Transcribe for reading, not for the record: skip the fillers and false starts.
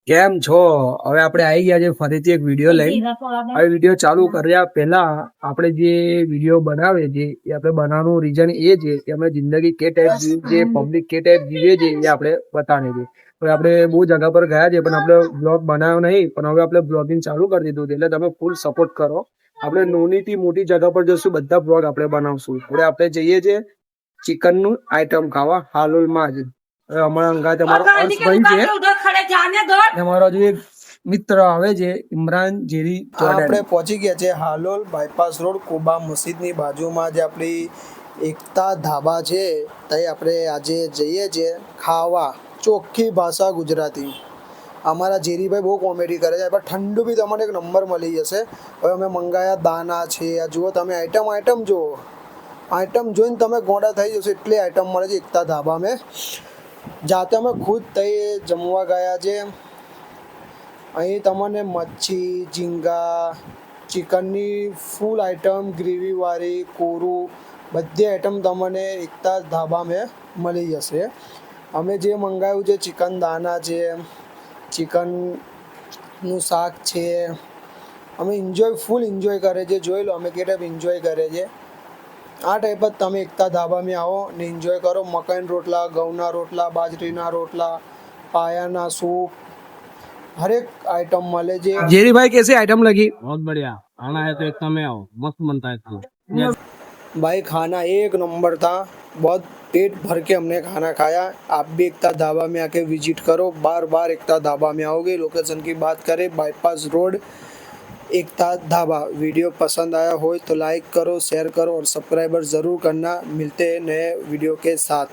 કેમ છો? હવે આપણે આવી ગયા છે ફરીથી એક વિડીયો લઈને. હવે વિડીયો ચાલુ કર્યા પહેલા આપણે જે વિડીયો બનાવે છે એ આપણે બનાવવાનું રીઝન એ છે કે અમે જિંદગી કે ટાઈપ જીવી છે, પબ્લિક કે ટાઈપ જીવે છે એ આપણે બતાવે છે. હવે આપણે બહુ જગા પર ગયા છે પણ આપણે બ્લોગ બનાવ્યો નહીં, પણ હવે આપણે બ્લોગિંગ ચાલુ કરી દીધું છે. એટલે તમે ફૂલ સપોર્ટ કરો. આપણે નાની થી મોટી જગા પર જશું, બધા બ્લોગ આપણે બનાવશું. હવે આપણે જઈએ છીએ ચિકન નું આઈટમ ખાવા હાલોલમાં જ. હવે અમારા અંગાત અમારો હર્ષભાઈ છે, અમારો જે મિત્ર આવે છે ઇમરાન જેરી. આપણે પહોંચી ગયા છે હાલોલ બાયપાસ રોડ કુબા મસ્જિદની બાજુમાં જે આપણી એકતા ધાબા છે ત્યાં આપણે આજે જઈએ છીએ ખાવા. ચોખ્ખી ભાષા ગુજરાતી. અમારા જેરીભાઈ બહુ કોમેડી કરે છે, પણ ઠંડુ બી તમને એક નંબર મળી જશે. હવે અમે મંગાયા દાના છે. આ જુઓ તમે, આઈટમ જુઓ. આઈટમ જોઈને તમે ગોડા થઈ જશો, એટલી આઈટમ મળે છે એકતા ધાબા મેં. જાતે અમે ખુદ તઈ જમવા ગયા છે. અહીં તમને મચ્છી, ઝીંગા, ચિકનની ફૂલ આઈટમ, ગ્રેવીવાળી, કોરું, બધી આઈટમ તમને એકતા ધાબામાં મળી જશે. અમે જે મંગાવ્યું છે ચિકન દાના છે, ચિકનનું શાક છે. અમે ફૂલ એન્જોય કરે છે. જોઈ લો અમે કે ટાઈપ એન્જોય કરે છે. આ ટાઈપ જ તમે એકતા ધાબામાં આવો ને એન્જોય કરો. મકાઈના રોટલા, ઘઉંના રોટલા, બાજરીના રોટલા, પાયાના સૂપ, हर एक आइटम वाले जे जेरी भाई कैसी आइटम लगी? बहुत बढ़िया। खाना है तो एक समय आओ, मस्त बनता है इसको। भाई खाना एक नंबर था। बहुत पेट भर के हमने खाना खाया। आप भी एकता ढाबा में आके विजिट करो, बार बार एकता ढाबा में आओगे। लोकेशन की बात करें, बाईपास रोड एकता ढाबा। वीडियो पसंद आया हो तो लाइक करो, शेयर करो और सब्सक्राइबर ज़रूर करना। मिलते हैं नए वीडियो के साथ।